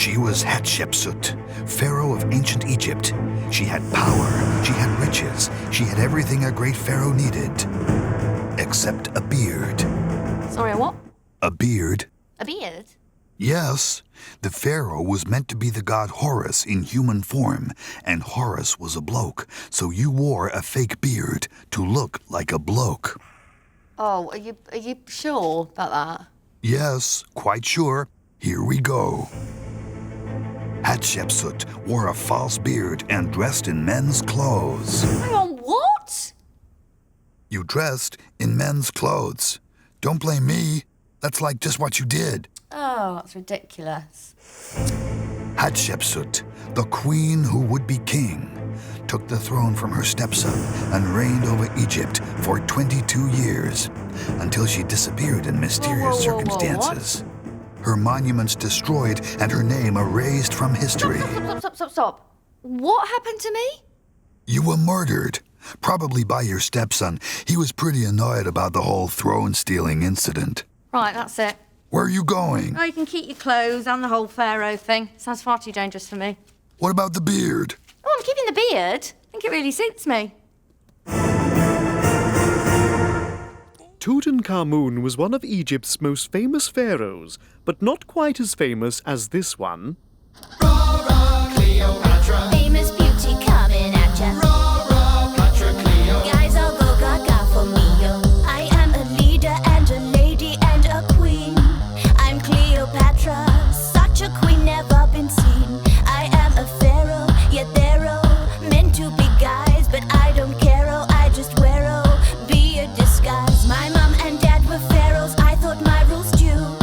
She was Hatshepsut, pharaoh of ancient Egypt. She had power, she had riches, she had everything a great pharaoh needed. Except a beard. Sorry, what? A beard. A beard? Yes, the pharaoh was meant to be the god Horus in human form, and Horus was a bloke, so you wore a fake beard to look like a bloke. Oh, are you sure about that? Yes, quite sure. Here we go. Hatshepsut wore a false beard and dressed in men's clothes. Hang on, what? You dressed in men's clothes. Don't blame me. That's like just what you did. Oh, that's ridiculous. Hatshepsut, the queen who would be king, took the throne from her stepson and reigned over Egypt for 22 years, until she disappeared in mysterious circumstances. Her monuments destroyed and her name erased from history. Stop. What happened to me? You were murdered, probably by your stepson. He was pretty annoyed about the whole throne-stealing incident. Right, that's it. Where are you going? Oh, you can keep your clothes and the whole pharaoh thing. Sounds far too dangerous for me. What about the beard? Oh, I'm keeping the beard. I think it really suits me. Tutankhamun was one of Egypt's most famous pharaohs, but not quite as famous as this one. Cleopatra. Famous beauty coming at ya. Cleo. Guys all go gaga for me, yo. I am a leader and a lady and a queen. I'm Cleopatra, such a queen never been seen. I am a pharaoh, yet they're all meant to be guys, but I don't care, oh, I just wear oh, be a disguise. My mom and dad were pharaohs, I thought my rules due,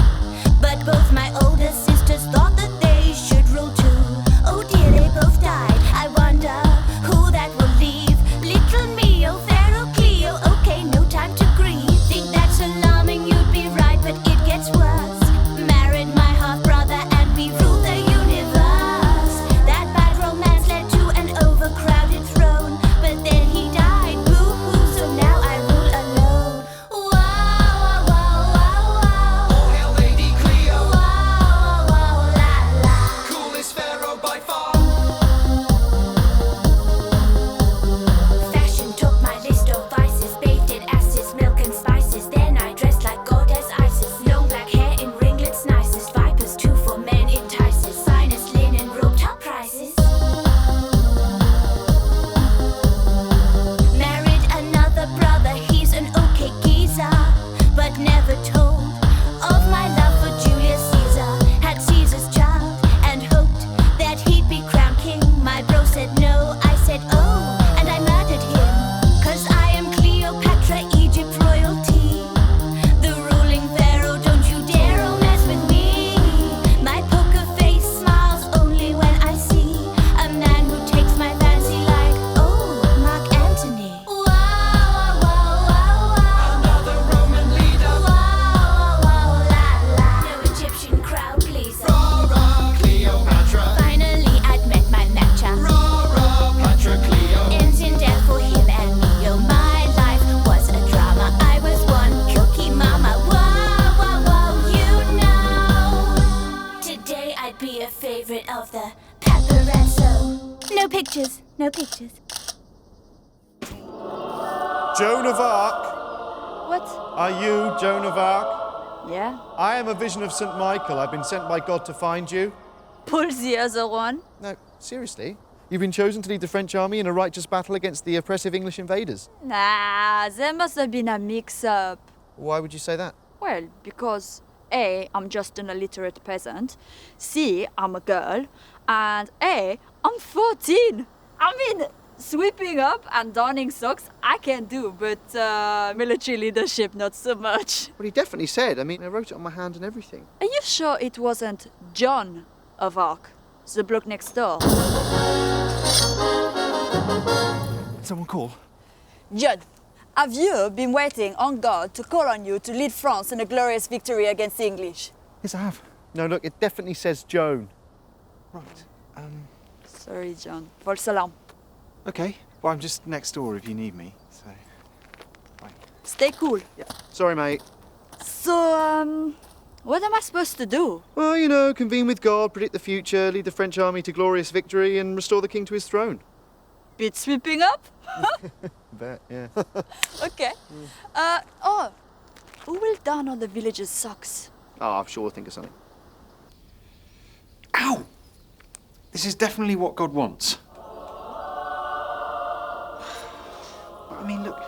but both my older sisters thought that they should rule too. Oh dear, they both died. I wonder who that will leave. Little me, oh Pharaoh Cleo. Okay, no time to grieve. Think that's alarming, you'd be right, but it gets worse. Married my half-brother and we rule the universe. That bad romance led to an overcrowded throne, but then he died, boo-hoo, so now I rule alone. Wow, wow, wow, wow. All hail Lady Cleo, Wow, wow, la, la. coolest pharaoh by far. Fashion took my list of vices, bathed in acids, milk and spices. Then I dressed like goddess Isis. Long black hair in ringlets, nicest. Vipers too for men entices. Finest linen robe, top prices. Married another brother, he's an okay geezer, but never told of my love for Julius Caesar. Had Caesar's child and hoped that he'd be crowned king. My bro said no, I said oh, and I murdered him. 'Cause I am Cleopatra, Egypt royalty. The ruling pharaoh, don't you dare oh mess with me. My poker face smiles only when I see a man who takes my fancy like, oh, Mark Antony. Wow, wow, wow, wow. Another Roman leader. Wow, wow, la, la. No Egyptian crowd pleaser. Cleopatra. Finally, I'd met my matcher. Patra Cleo. Ends in death for him and me. Oh, my life was a drama. I was one cookie mama. Wow, wow, wow, you know. Today I'd be a favorite of the paparazzo. No pictures, no pictures. Joan of Arc, What? are you Joan of Arc? Yeah? I am a vision of St. Michael. I've been sent by God to find you. Pull the other one. No, seriously. You've been chosen to lead the French army in a righteous battle against the oppressive English invaders. Nah, there must have been a mix-up. Why would you say that? Well, because A, I'm just an illiterate peasant, C, I'm a girl, and A, I'm 14. I mean, sweeping up and donning socks, I can do, but military leadership, not so much. Well, he definitely said. I mean, I wrote it on my hand and everything. Are you sure it wasn't John of Arc, the bloke next door? Someone call. John, have you been waiting on God to call on you to lead France in a glorious victory against the English? Yes, I have. No, look, it definitely says Joan. Right. Sorry, John. False alarm. Okay. Well, I'm just next door if you need me, so... Bye. Stay cool. Sorry, mate. So, What am I supposed to do? Well, you know, convene with God, predict the future, lead the French army to glorious victory, and restore the king to his throne. Bit sweeping up? Bet, yeah. Okay. Who will darn all the villagers' socks? Oh, I'm sure we'll think of something. Ow! This is definitely what God wants. I mean, look.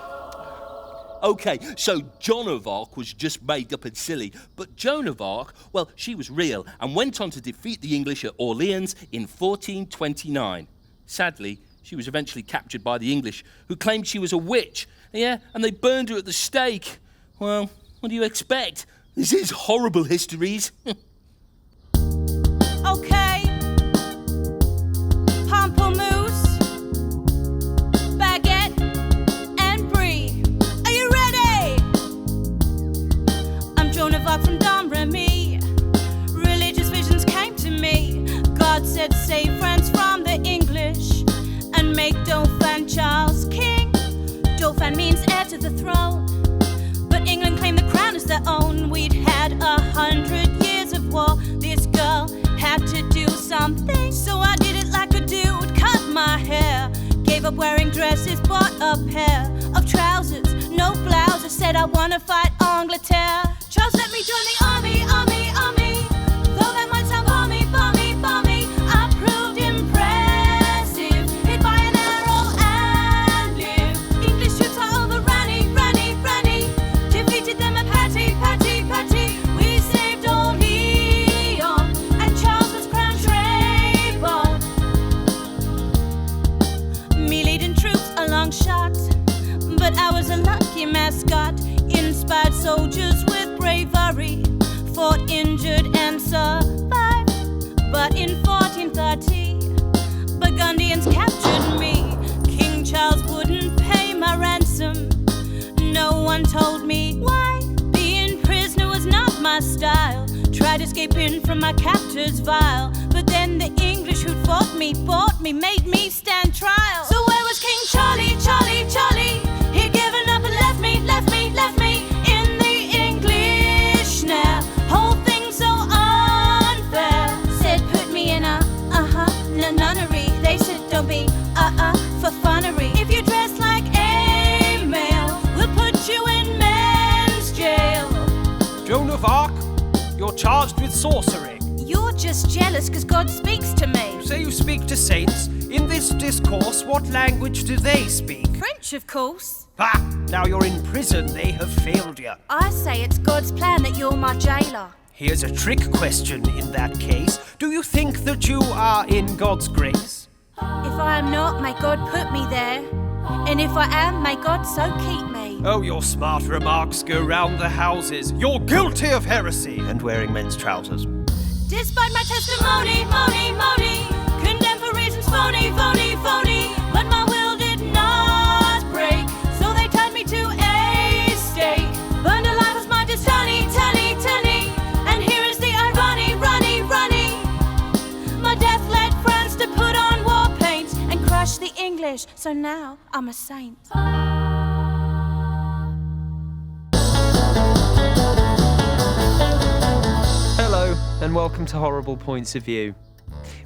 OK, so Joan of Arc was just made up and silly, but Joan of Arc, well, she was real and went on to defeat the English at Orleans in 1429. Sadly, she was eventually captured by the English, who claimed she was a witch. Yeah, and they burned her at the stake. Well, what do you expect? This is Horrible Histories. Okay. Pamplemousse, baguette, and brie. Are you ready? I'm Joan of Arc from Domremy. Religious visions came to me. God said, save France from the English and make Dauphin Charles king. Dauphin means heir to the throne, but England claimed the crown as their own. We'd had 100 years of war. This girl had to do something, so I did it like a dude. Cut my hair, gave up wearing dresses, bought a pair of trousers, no blouse. I said I wanna fight Angleterre. Charles let me join the army. Though that might sound balmy, I proved impressive. Hit by an arrow and lived. English troops are overrunning. Defeated them at Patty. We saved old Leon, and Charles was crowned Trayvon. Me leading troops a long shot, but I was a lucky mascot. Inspired soldiers with bravery, fought injured and survived. But in 1430, Burgundians captured me. King Charles wouldn't pay my ransom. No one told me why. Being prisoner was not my style. Tried escaping from my captors vile, but then the English who'd fought me, bought me, made me stand trial. So where was King Charlie? He'd given up and left me in the English snare. Whole thing so unfair. Said put me in a nunnery. They said don't be for funnery. If you dress like a male, we'll put you in men's jail. Joan of Arc, you're charged with sorcery. You're just jealous because God speaks to me. You say you speak to saints. In this discourse, what language do they speak? French, of course. Ha! Now you're in prison, they have failed you. I say it's God's plan that you're my jailer. Here's a trick question in that case. Do you think that you are in God's grace? If I am not, may God put me there. And if I am, may God so keep me. Oh, your smart remarks go round the houses. You're guilty of heresy and wearing men's trousers. Despite my testimony, condemned for reasons phony, but my will did not break, so they tied me to a stake. Burned alive was my destiny, and here is the irony, my death led France to put on war paint and crush the English, so now I'm a saint. Hello, and welcome to Horrible Points of View.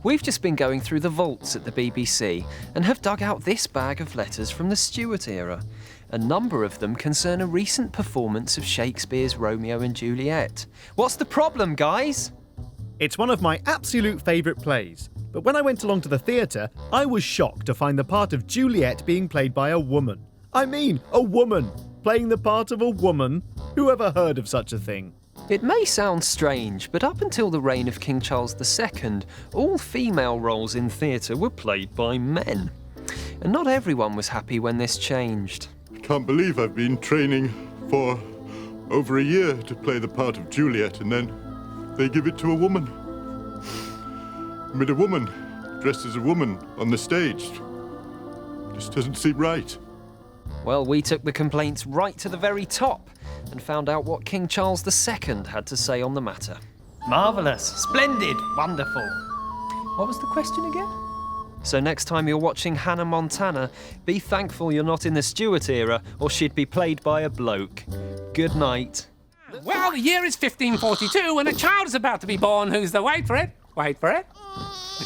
We've just been going through the vaults at the BBC and have dug out this bag of letters from the Stuart era. A number of them concern a recent performance of Shakespeare's Romeo and Juliet. What's the problem, guys? It's one of my absolute favourite plays, but when I went along to the theatre, I was shocked to find the part of Juliet being played by a woman. I mean, a woman! Playing the part of a woman? Who ever heard of such a thing? It may sound strange, but up until the reign of King Charles II, all female roles in theatre were played by men. And not everyone was happy when this changed. I can't believe I've been training for over a year to play the part of Juliet, and then they give it to a woman. I mean, a woman dressed as a woman on the stage. Just doesn't seem right. Well, we took the complaints right to the very top and found out what King Charles II had to say on the matter. Marvellous, splendid, wonderful. What was the question again? So next time you're watching Hannah Montana, be thankful you're not in the Stuart era, or she'd be played by a bloke. Good night. Well, the year is 1542 and a child is about to be born who's the... Wait for it.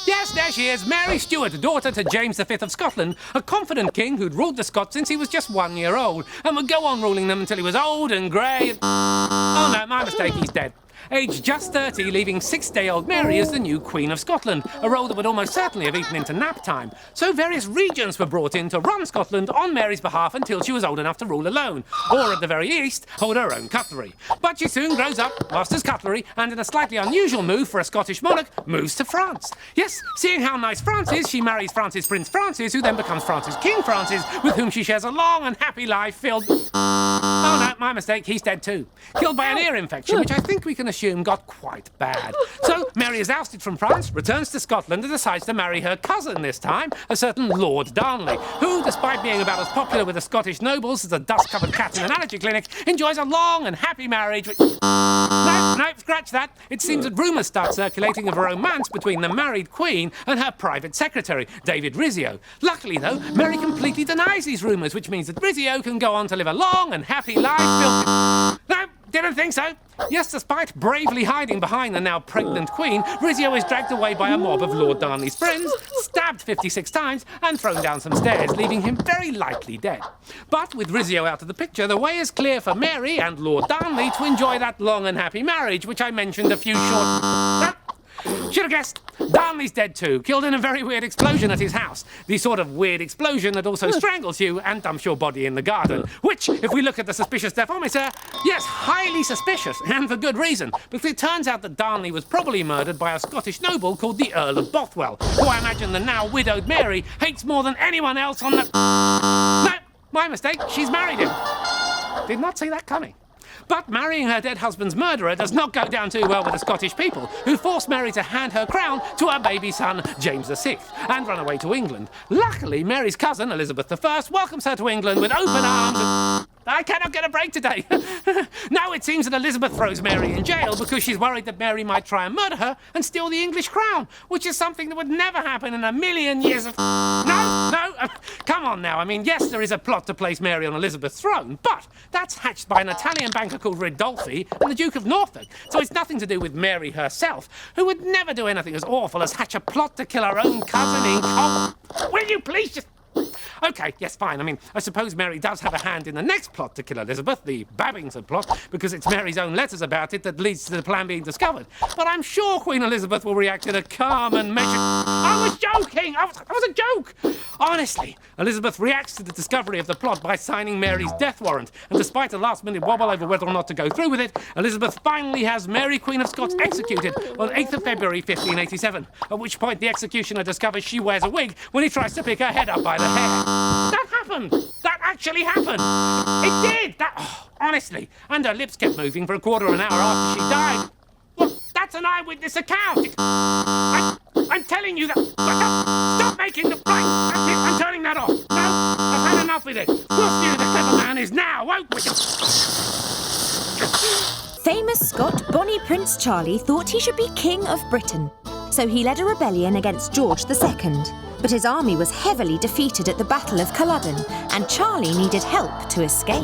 Yes, there she is, Mary Stuart, daughter to James V of Scotland, a confident king who'd ruled the Scots since he was just 1 year old, and would go on ruling them until he was old and grey and... Oh no, my mistake, he's dead. Aged just 30, leaving 6-day-old Mary as the new Queen of Scotland, a role that would almost certainly have eaten into nap time. So various regents were brought in to run Scotland on Mary's behalf until she was old enough to rule alone, or at the very least, hold her own cutlery. But she soon grows up, masters cutlery, and in a slightly unusual move for a Scottish monarch, moves to France. Yes, seeing how nice France is, she marries Francis Prince Francis, who then becomes Francis King Francis, with whom she shares a long and happy life filled... Oh no, my mistake, he's dead too. Killed by an ear infection, which I think we can assume got quite bad. So Mary is ousted from France, returns to Scotland and decides to marry her cousin this time, a certain Lord Darnley, who, despite being about as popular with the Scottish nobles as a dust-covered cat in an allergy clinic, enjoys a long and happy marriage which... No, scratch that. It seems that rumours start circulating of a romance between the married queen and her private secretary, David Rizzio. Luckily, though, Mary completely denies these rumours, which means that Rizzio can go on to live a long and happy life filled with... No, didn't think so. Yes, despite bravely hiding behind the now pregnant queen, Rizzio is dragged away by a mob of Lord Darnley's friends, stabbed 56 times and thrown down some stairs, leaving him very likely dead. But with Rizzio out of the picture, the way is clear for Mary and Lord Darnley to enjoy that long and happy marriage, which I mentioned a few short... Should have guessed. Darnley's dead too, killed in a very weird explosion at his house. The sort of weird explosion that also strangles you and dumps your body in the garden. Which, if we look at the suspicious death-ometer, yes, highly suspicious, and for good reason. Because it turns out that Darnley was probably murdered by a Scottish noble called the Earl of Bothwell, who I imagine the now widowed Mary hates more than anyone else on the... No, my mistake, she's married him. Did not see that coming. But marrying her dead husband's murderer does not go down too well with the Scottish people, who forced Mary to hand her crown to her baby son, James VI, and run away to England. Luckily, Mary's cousin, Elizabeth I, welcomes her to England with open arms and... I cannot get a break today. Now it seems that Elizabeth throws Mary in jail because she's worried that Mary might try and murder her and steal the English crown, which is something that would never happen in a million years of... No, come on now. I mean, yes, there is a plot to place Mary on Elizabeth's throne, but that's hatched by an Italian banker called Ridolfi and the Duke of Norfolk, so it's nothing to do with Mary herself, who would never do anything as awful as hatch a plot to kill her own cousin in... Will you please just... OK, yes, fine. I mean, I suppose Mary does have a hand in the next plot to kill Elizabeth, the Babington plot, because it's Mary's own letters about it that leads to the plan being discovered. But I'm sure Queen Elizabeth will react in a calm and measured... I was joking! That was a joke! Honestly, Elizabeth reacts to the discovery of the plot by signing Mary's death warrant, and despite a last-minute wobble over whether or not to go through with it, Elizabeth finally has Mary, Queen of Scots, executed on 8th of February 1587, at which point the executioner discovers she wears a wig when he tries to pick her head up by the hair. That happened! That actually happened! It did! Honestly. And her lips kept moving for a quarter of an hour after she died. Well, that's an eyewitness account! I'm telling you that... Stop making the break! That's it, I'm turning that off. No, I've had enough with it. We'll see who the clever man is now, won't we? Famous Scot Bonnie Prince Charlie thought he should be King of Britain. So he led a rebellion against George II. But his army was heavily defeated at the Battle of Culloden, and Charlie needed help to escape.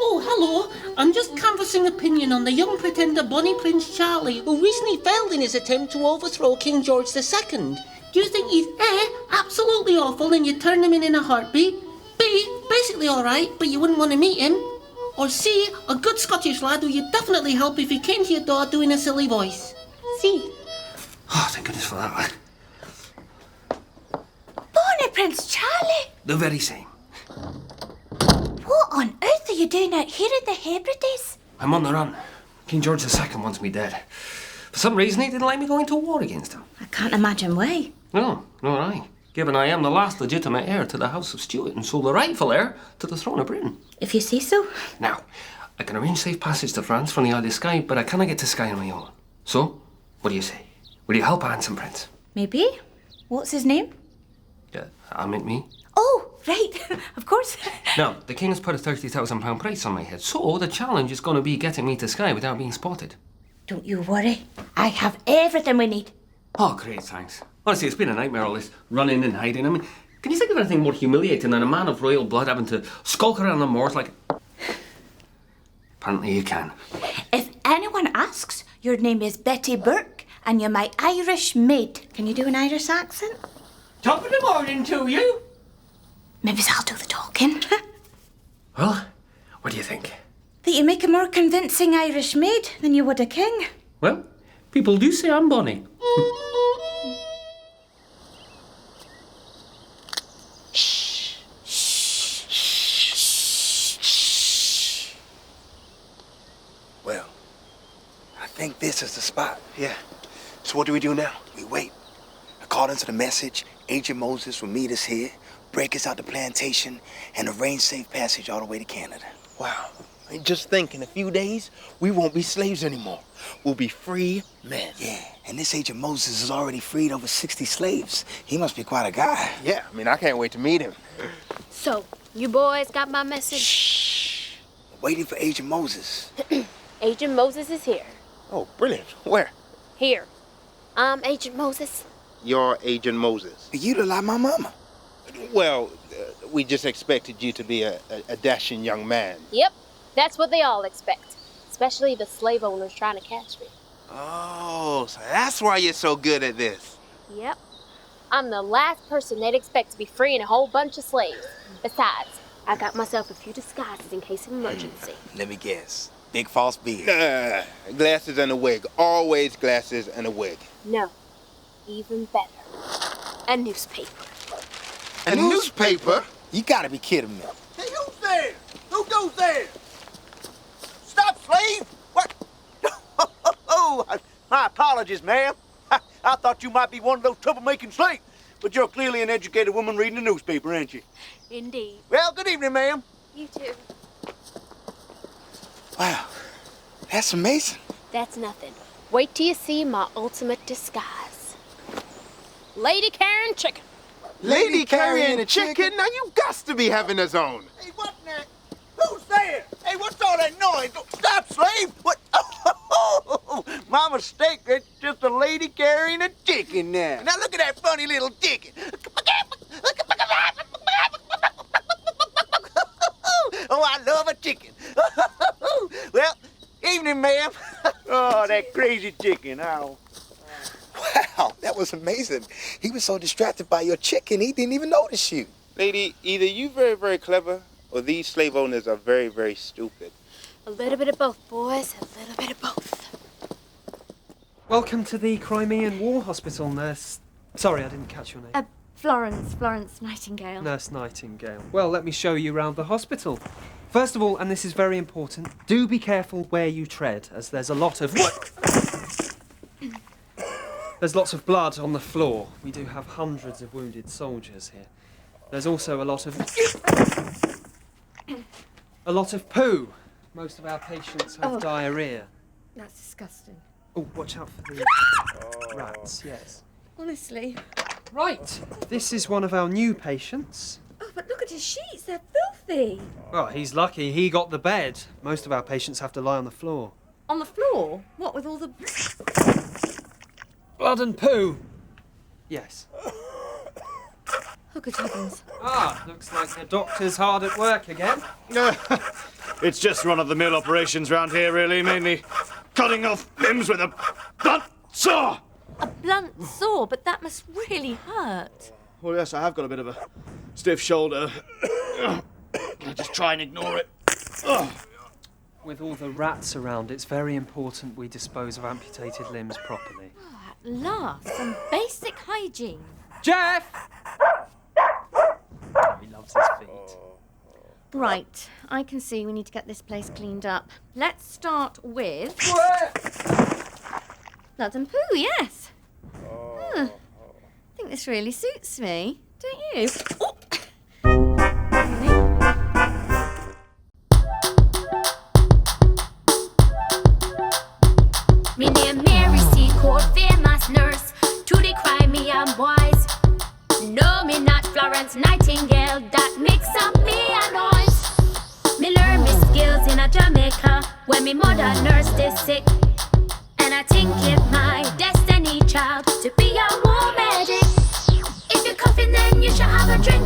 Oh, hello. I'm just canvassing opinion on the young pretender Bonnie Prince Charlie, who recently failed in his attempt to overthrow King George II. Do you think he's A, absolutely awful and you'd turn him in a heartbeat? B, basically alright, but you wouldn't want to meet him? Or C, a good Scottish lad who you'd definitely help if he came to your door doing a silly voice? C. Oh, thank goodness for that. Bonnie Prince Charlie? The very same. What on earth are you doing out here in the Hebrides? I'm on the run. King George II wants me dead. For some reason, he didn't like me going to war against him. I can't imagine why. No, nor I. Given I am the last legitimate heir to the House of Stuart and so the rightful heir to the throne of Britain. If you say so. Now, I can arrange safe passage to France from the Isle of Skye, but I cannot get to Skye on my own. So, what do you say? Will you help our handsome prince? Maybe. What's his name? I meant me. Oh, right. Of course. Now, the king has put a £30,000 price on my head, so the challenge is going to be getting me to Skye without being spotted. Don't you worry. I have everything we need. Oh, great, thanks. Honestly, it's been a nightmare, all this running and hiding. I mean, Can you think of anything more humiliating than a man of royal blood having to skulk around the moors like... Apparently you can. If anyone asks, your name is Betty Burke and you're my Irish maid. Can you do an Irish accent? Top of the morning to you. Maybe I'll do the talking. Well, what do you think? That you make a more convincing Irish maid than you would a king. Well, people do say I'm bonny. Well, I think this is the spot. Yeah. So what do we do now? We wait. According to the message, Agent Moses will meet us here, break us out the plantation, and arrange safe passage all the way to Canada. Wow. Just think, in a few days, we won't be slaves anymore. We'll be free men. Yeah, and this Agent Moses has already freed over 60 slaves. He must be quite a guy. Yeah, I mean, I can't wait to meet him. So, you boys got my message? Shh. Waiting for Agent Moses. Agent Moses is here. Oh, brilliant. Where? Here. I'm Agent Moses. You're Agent Moses. You look like my mama. Well, we just expected you to be a dashing young man. Yep, that's what they all expect. Especially the slave owners trying to catch me. Oh, so that's why you're so good at this. Yep. I'm the last person they'd expect to be freeing a whole bunch of slaves. Besides, I got myself a few disguises in case of emergency. Let me guess. Big false beard. Glasses and a wig. Always glasses and a wig. No. Even better. A newspaper. A newspaper? You gotta be kidding me. Hey, who's there? Who goes there? Stop, slave! What? Oh, my apologies, ma'am. I thought you might be one of those troublemaking slaves, but you're clearly an educated woman reading a newspaper, aren't you? Indeed. Well, good evening, ma'am. You too. Wow, that's amazing. That's nothing. Wait till you see my ultimate disguise. Lady carrying chicken. Lady carrying a chicken? Now you got to be having us on. Hey, what now? Who's there? Hey, what's all that noise? Stop, slave! What? Oh, my mistake. It's just a lady carrying a chicken now. Now look at that funny little chicken. Oh, I love a chicken. Well, evening, ma'am. Oh, that crazy chicken. Ow. Wow, that was amazing. He was so distracted by your chicken, he didn't even notice you. Lady, either you very, very clever, or these slave owners are very, very stupid. A little bit of both, boys. A little bit of both. Welcome to the Crimean War Hospital, Nurse... Sorry, I didn't catch your name. Florence Nightingale. Nurse Nightingale. Well, let me show you around the hospital. First of all, and this is very important, do be careful where you tread, as there's a lot of... There's lots of blood on the floor. We do have hundreds of wounded soldiers here. There's also a lot of... a lot of poo. Most of our patients have diarrhea. That's disgusting. Oh, watch out for the rats, yes. Honestly. Right, this is one of our new patients. Oh, but look at his sheets. They're filthy. Well, he's lucky he got the bed. Most of our patients have to lie on the floor. On the floor? What, with all the... Blood and poo. Yes. Oh, good heavens. Ah, looks like the doctor's hard at work again. It's just run-of-the-mill operations round here, really, mainly cutting off limbs with a blunt saw. A blunt saw, but that must really hurt. Well, yes, I have got a bit of a stiff shoulder. I just try and ignore it. With all the rats around, it's very important we dispose of amputated limbs properly. Oh, at last, some basic hygiene. Jeff! He loves his feet. Right, I can see we need to get this place cleaned up. Let's start with... Blood and poo, yes. I think this really suits me, don't you? Oh. Me name Mary Seacourt, famous nurse to the Crimean boys. No, me not Florence Nightingale, that mix up me a noise. Me learn me skills in a Jamaica when me mother nursed is sick. And I think it my destiny, child, to be a war medic. If you're coughing, then you should have a drink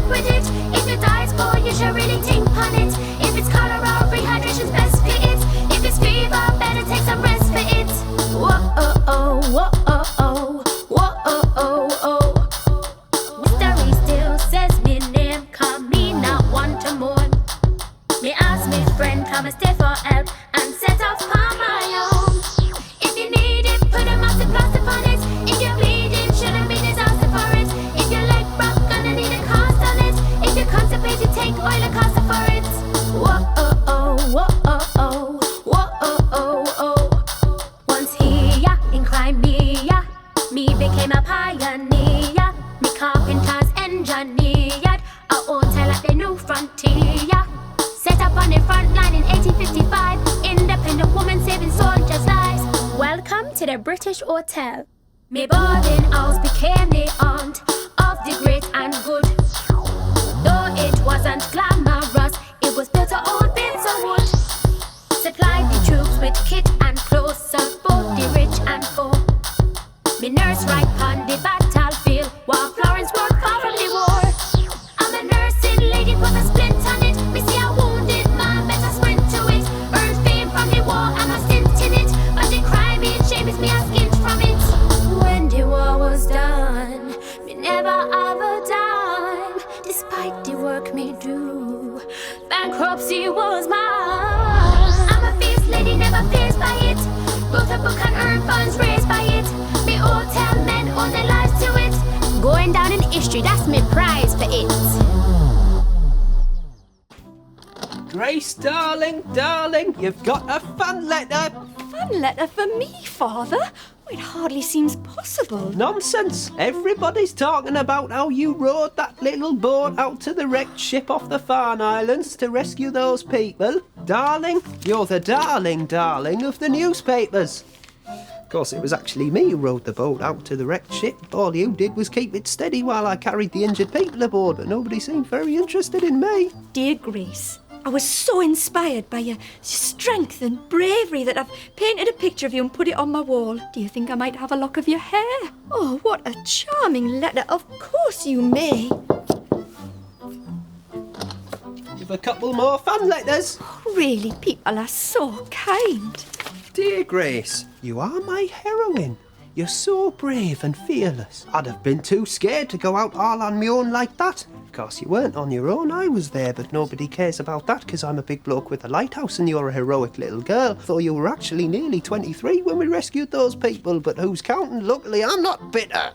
to the British Hotel. Me boarding house became the aunt of the great and good. Though it wasn't glamorous, it was built of old bits of wood. Supplied the troops with kit and clothes, served both the rich and poor. Me nurse right on the battlefield, while Florence worked far from the war. I'm a nursing lady, put a splint on it. Me see a wounded man, better sprint to it. Earned fame from the war, I'm a stint in it. But the crime and shame is me a skint from it. When the war was done, me never have a dime, despite the work me do. Bankruptcy was mine. I'm a fierce lady, never faced by it. Wrote a book and earned funds raised by it. Me hotel men own their lives to it. Going down in history, that's me prize for it. Grace, darling, you've got a fan letter. Fan letter for me, Father? It hardly seems possible. Nonsense. Everybody's talking about how you rowed that little boat out to the wrecked ship off the Farne Islands to rescue those people. Darling, you're the darling of the newspapers. Of course, it was actually me who rowed the boat out to the wrecked ship. All you did was keep it steady while I carried the injured people aboard, but nobody seemed very interested in me. Dear Grace, I was so inspired by your strength and bravery that I've painted a picture of you and put it on my wall. Do you think I might have a lock of your hair? Oh, what a charming letter. Of course you may. Give a couple more fan letters. Really, people are so kind. Dear Grace, you are my heroine. You're so brave and fearless. I'd have been too scared to go out all on my own like that. Of course, you weren't on your own, I was there, but nobody cares about that because I'm a big bloke with a lighthouse and you're a heroic little girl, though you were actually nearly 23 when we rescued those people, but who's counting? Luckily, I'm not bitter.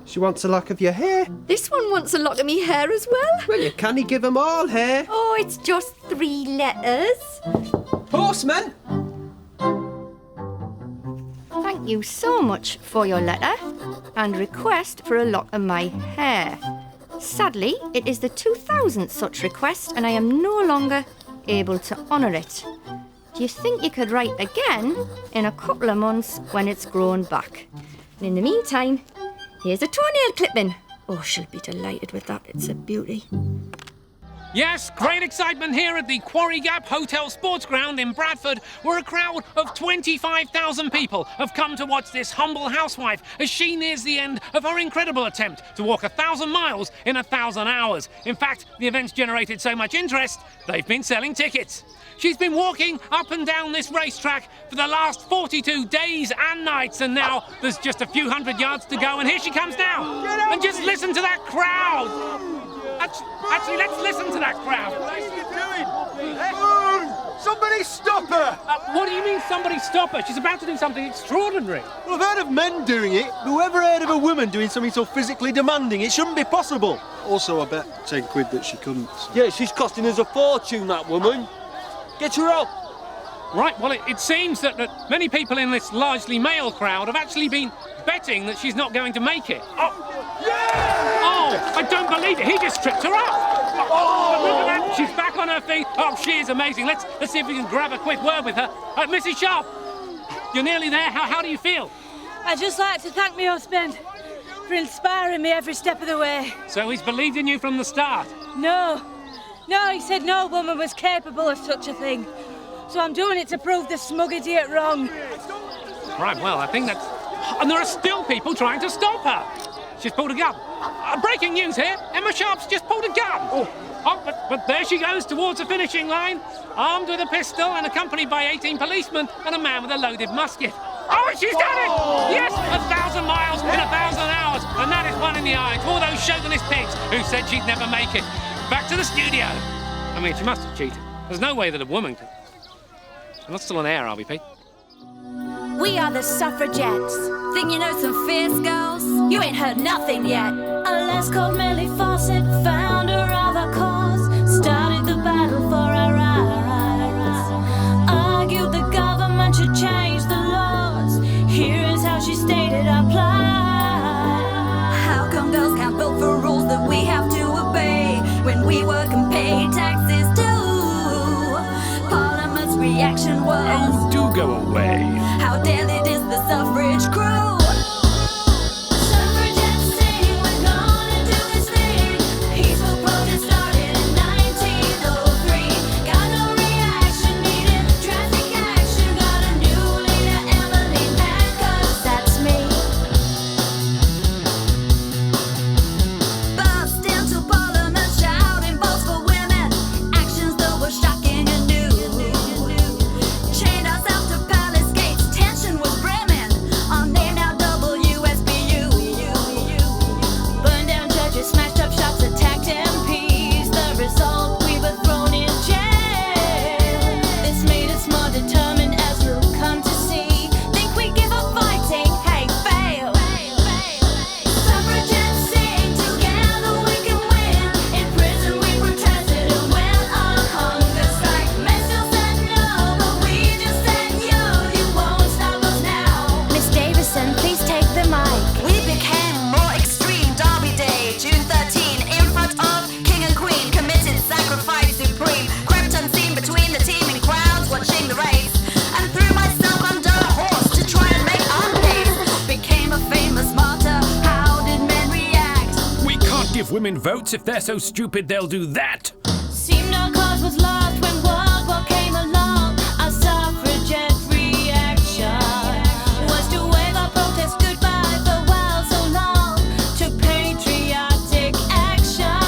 She wants a lock of your hair. This one wants a lock of me hair as well. Well, you can't give them all hair. Oh, it's just 3 letters. Postman! Thank you so much for your letter and request for a lock of my hair. Sadly, it is the 2000th such request and I am no longer able to honour it. Do you think you could write again in a couple of months when it's grown back? And in the meantime, here's a toenail clipping. Oh, she'll be delighted with that. It's a beauty. Yes, great excitement here at the Quarry Gap Hotel Sports Ground in Bradford, where a crowd of 25,000 people have come to watch this humble housewife as she nears the end of her incredible attempt to walk 1,000 miles in 1,000 hours. In fact, the event's generated so much interest, they've been selling tickets. She's been walking up and down this racetrack for the last 42 days and nights, and now there's just a few hundred yards to go, and here she comes now. And just listen to that crowd. Actually, let's listen to that crowd. What are you doing? Somebody stop her! What do you mean, somebody stop her? She's about to do something extraordinary. Well, I've heard of men doing it. Whoever heard of a woman doing something so physically demanding? It shouldn't be possible. Also, I bet 10 quid that she couldn't. Yeah, she's costing us a fortune, that woman. Get her out. Right, well, it seems that many people in this largely male crowd have actually been betting that she's not going to make it. Oh, I don't believe it. He just tripped her up. Oh, look at that. She's back on her feet. Oh, she is amazing. Let's see if we can grab a quick word with her. Mrs. Sharp, you're nearly there. How do you feel? I'd just like to thank my husband for inspiring me every step of the way. So he's believed in you from the start? No, he said no woman was capable of such a thing. So I'm doing it to prove the smug idiot wrong. Right, well, I think that's... And there are still people trying to stop her. She's pulled a gun. Breaking news here. Emma Sharp's just pulled a gun. But there she goes towards the finishing line, armed with a pistol and accompanied by 18 policemen and a man with a loaded musket. Oh, she's done it! Yes, 1,000 miles in 1,000 hours. And that is one in the eye to all those chauvinist pigs who said she'd never make it. Back to the studio. I mean, she must have cheated. There's no way that a woman could... We're not still on air, are we, Pete? We are the suffragettes. Think you know some fierce girls? You ain't heard nothing yet. A lass called Millie Fawcett, founder of our cause, started the battle for our rights. Argued the government should change the laws. Here is how she stated our plight. How come girls can't vote for rules that we have to obey when we work and pay taxes too? Parliament's reaction was, Oh, do go away. How dare it is the the suffrage crew. Women votes if they're so stupid they'll do that. Seemed our cause was lost when World War came along. Our suffragette reaction was to wave our protest goodbye for while so long. Took patriotic action.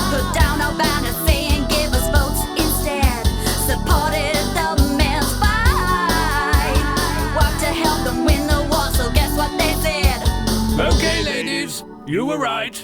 Put down our banners saying give us votes instead. Supported the men's fight. Worked to help them win the war, so guess what they said? Okay, ladies, you were right.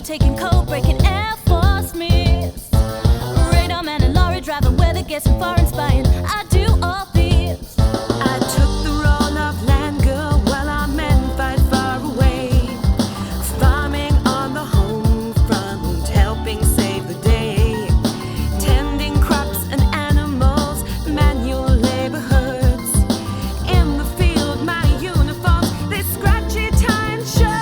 Taking code, breaking Air Force myths. Radar man and lorry driving, weather guessing, foreign spying. I do all this. I took the role of land girl while our men fight far away. Farming on the home front, helping save the day. Tending crops and animals, manual labor herds. In the field, my uniforms, they scratchy time show.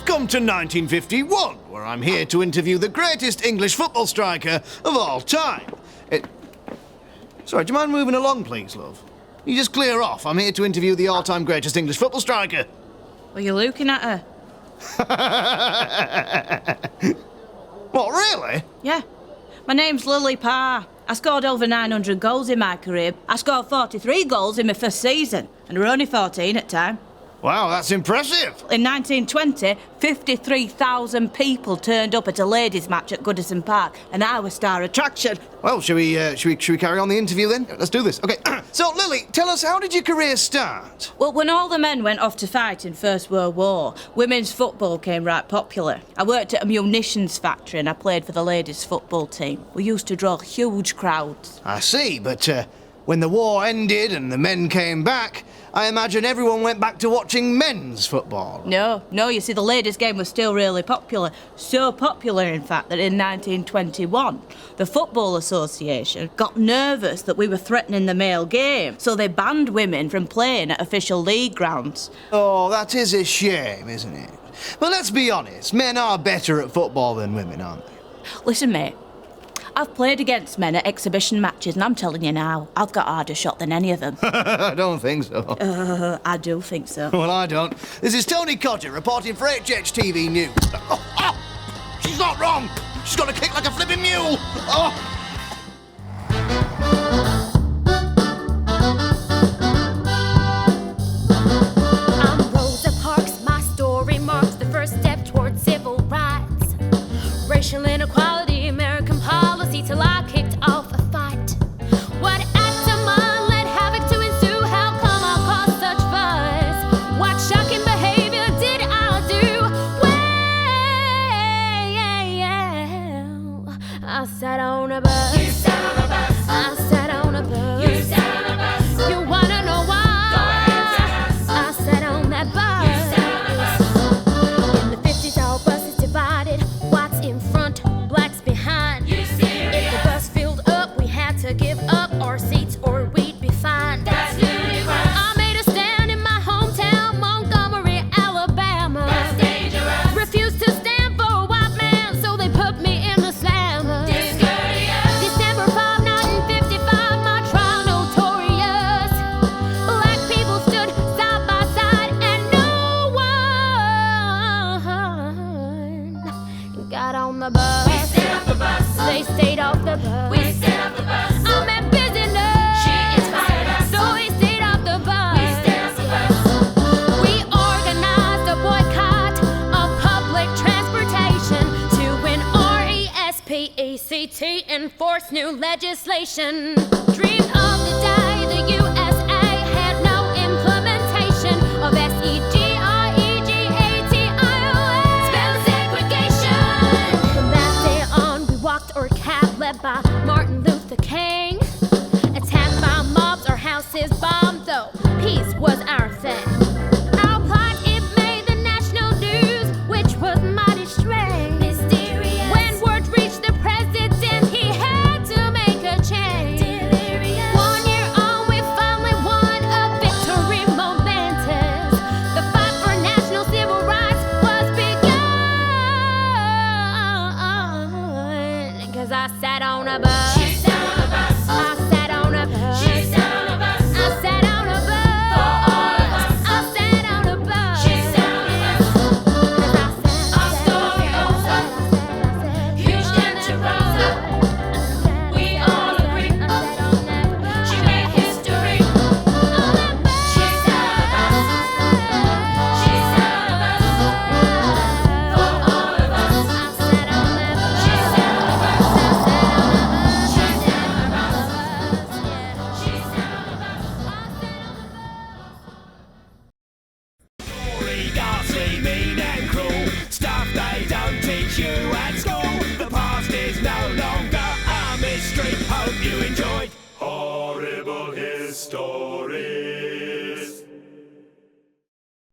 Welcome to 1951, where I'm here to interview the greatest English football striker of all time. Sorry, do you mind moving along, please, love? You just clear off. I'm here to interview the all-time greatest English football striker. Are you looking at her? What, really? Yeah. My name's Lily Parr. I scored over 900 goals in my career. I scored 43 goals in my first season, and there were only 14 at the time. Wow, that's impressive. In 1920, 53,000 people turned up at a ladies' match at Goodison Park, and I was star attraction. Well, should we carry on the interview then? Let's do this. Okay. So, Lily, tell us, how did your career start? Well, when all the men went off to fight in First World War, women's football came right popular. I worked at a munitions factory and I played for the ladies' football team. We used to draw huge crowds. I see, but when the war ended and the men came back, I imagine everyone went back to watching men's football. No, you see, the ladies' game was still really popular. So popular, in fact, that in 1921, the Football Association got nervous that we were threatening the male game, so they banned women from playing at official league grounds. Oh, that is a shame, isn't it? But let's be honest, men are better at football than women, aren't they? Listen, mate, I've played against men at exhibition matches, and I'm telling you now, I've got a harder shot than any of them. I don't think so. I do think so. Well, I don't. This is Tony Cotter reporting for HHTV News. Oh, she's not wrong. She's got a kick like a flipping mule. Oh. I'm Rosa Parks. My story marks the first step towards civil rights. Racial inequality, American policy, till I kicked off a fight. What act of mine led havoc to ensue? How come I caused such fuss? What shocking behavior did I do? Well, I sat on a bus. You sat on a bus. I sat on a bus. You sat on a bus. You wanna know why? Go ahead, tell us. I sat on that bus. You sat on a bus. In the 50s, our buses divided. Whites in front, blacks behind. You serious? If the bus filled up, we had to give up our seats or we'd be fined. That's ludicrous. I made a stand in my hometown, Montgomery, Alabama. That's dangerous. Refused to stand for a white man, so they put me in the slammer. Discourteous. December 5, 1955, my trial notorious. Black people stood side by side, and no one got on the bus. We stayed off the bus. They stayed off the bus. We stayed off the bus. I'm at business. She inspired us. So we stayed off the bus. We stayed off the bus. We organized a boycott of public transportation to an RESPECT enforce new legislation. Dreamed of the day the USA had no implementation of SEG.